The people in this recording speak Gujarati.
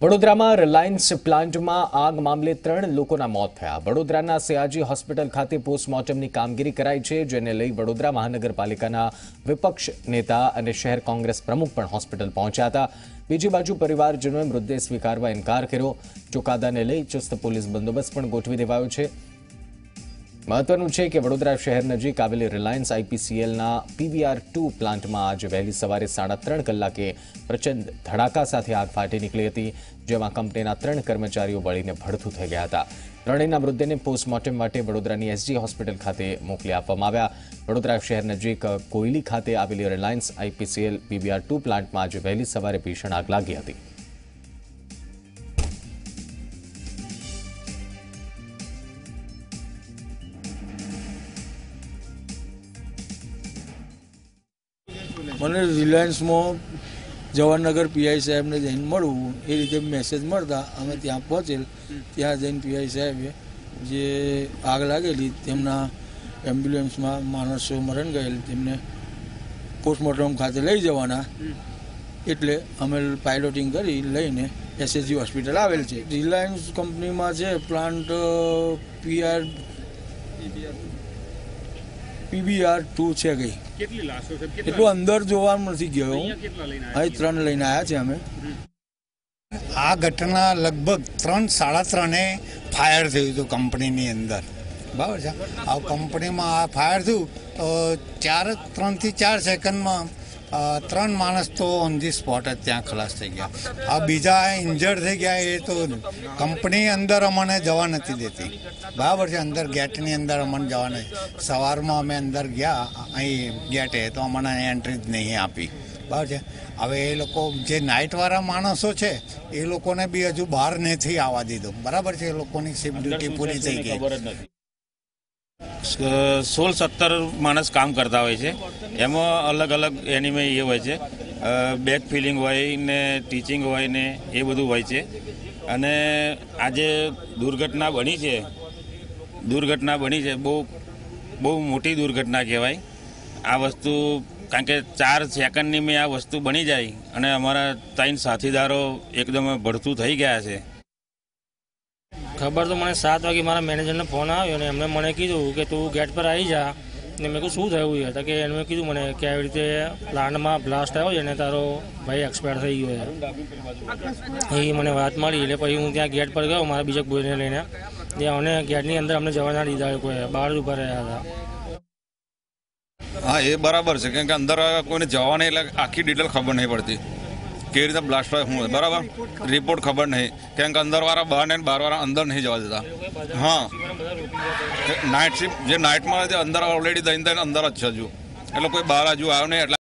વડોદરામાં રિલાયન્સ પ્લાન્ટમાં આગ મામલે 3 લોકોના મોત થયા। વડોદરાના સયાજી હોસ્પિટલ ખાતે પોસ્ટમોર્ટમની કામગીરી કરાઈ છે, જેને લઈ વડોદરા મહાનગરપાલિકાના વિપક્ષ નેતા અને શહેર કોંગ્રેસ પ્રમુખ પણ હોસ્પિટલ પહોંચ્યા હતા। બીજી બાજુ પરિવારજનોએ મૃતદેહ સ્વીકારવા ઇનકાર કર્યો। ચુકાદાને લઈ ચુસ્ત પોલીસ બંદોબસ્ત પણ ગોઠવી દેવાયો છે। महत्वનું છે કે વડોદરા શહેર નજીક આવેલી રિલાયન્સ આઈપીસીએલના PVR2 પ્લાન્ટમાં આજે વહેલી સવારે 3:30 કલાકે પ્રચંડ ધડાકા સાથે આગ ફાટી નીકળી હતી, જેમાં કંપનીના 3 કર્મચારીઓ બળીને ભડથું થઈ ગયા હતા। ત્રણેયના મૃતદેહને પોસ્ટમોર્ટમ માટે વડોદરાની એસજી હોસ્પિટલ ખાતે મોકલી આપવામાં આવ્યા। વડોદરા શહેર નજીક કોયલી ખાતે આવેલી રિલાયન્સ આઈપીસીએલ PVR2 પ્લાન્ટમાં આજે વહેલી સવારે ભીષણ આગ લાગી હતી। મને રિલાયન્સમાં જવાહરનગર પીઆઈ સાહેબને જઈને મળવું એ રીતે મેસેજ મળતા અમે ત્યાં પહોંચેલ। ત્યાં જઈને પીઆઈ સાહેબે જે આગ લાગેલી તેમના એમ્બ્યુલન્સમાં માણસો મરણ ગયેલ તેમને પોસ્ટમોર્ટમ ખાતે લઈ જવાના, એટલે અમે પાયલોટિંગ કરી લઈને એસએસજી હોસ્પિટલ આવેલ છે। રિલાયન્સ કંપનીમાં છે પ્લાન્ટ PVR2 છે ગઈ। કેટલી લાશો છે? એટલું અંદર જોવા નથી ગયો, અહીં 3 લઈને આવ્યા છે અમે। આ ઘટના લગભગ 3:30 ફાયર થયું હતું કંપનીની અંદર, બરાબર છે। આ કંપનીમાં આ ફાયર થયું તો 3 થી 4 સેકન્ડમાં 3 માણસ તો ઓન ધી સ્પોટ જ ત્યાં ખલાસ થઈ ગયા। આ બીજા ઇન્જર્ડ થઈ ગયા, એ તો કંપની અંદર અમને જવા નથી દેતી, બરાબર છે। અંદર ગેટની અંદર અમને જવા નથી। સવારમાં અમે અંદર ગયા અહીં ગેટે તો અમને એન્ટ્રી જ નહીં આપી, બરાબર છે। હવે એ લોકો જે નાઇટવાળા માણસો છે એ લોકોને બી હજુ બહાર નથી આવવા દીધું, બરાબર છે। એ લોકોની શિફ્ટ ડ્યુટી પૂરી થઈ ગઈ। 16-17 માણસ કામ કરતા હોય છે, એમાં અલગ અલગ એનિમે એ હોય છે, બેક ફિલિંગ હોય ને ટીચિંગ હોય ને એ બધું હોય છે। અને આજે દુર્ઘટના બની છે, બહુ મોટી દુર્ઘટના કહેવાય આ વસ્તુ, કારણ કે 4 સેકન્ડની મેં આ વસ્તુ બની જાય અને અમારા 3 સાથીદારો એકદમ ભડથું થઈ ગયા છે। ખબર તો મને 7 વાગે મારા મેનેજરને ફોન આવ્યો અને એમણે મને કીધું કે તું ગેટ પર આવી જા। ને મેં કહ્યું શું થયું છે? તો કે એમણે કીધું મને કે આવી રીતે પ્લાન્ટમાં બ્લાસ્ટ આવ્યો છે અને તારો ભાઈ એક્સપાયર થઈ ગયો છે। એ મને વાત મળી એટલે પછી હું ત્યાં ગેટ પર ગયો મારા બીજા કોઈને લઈને, ત્યાં અમને ગેટની અંદર અમને જવા ના દીધા, કોઈ બહાર જ ઊભા રહ્યા હતા। હા, એ બરાબર છે, કેમ કે અંદર કોઈને જવા નહીં, એટલે આખી ડિટેલ ખબર નહીં પડતી કેવી રીતે બ્લાસ્ટ હોય, શું બરાબર રિપોર્ટ ખબર નહીં, કેમ કે અંદરવાળા બહાર ને બહારવાળા અંદર નહીં જવા દેતા। હા, નાઇટ શિફ્ટ જે નાઇટમાં અંદર ઓલરેડી દઈને અંદર જ છે હજુ, એટલે કોઈ બહાર હજુ આવ્યો નહીં, એટલે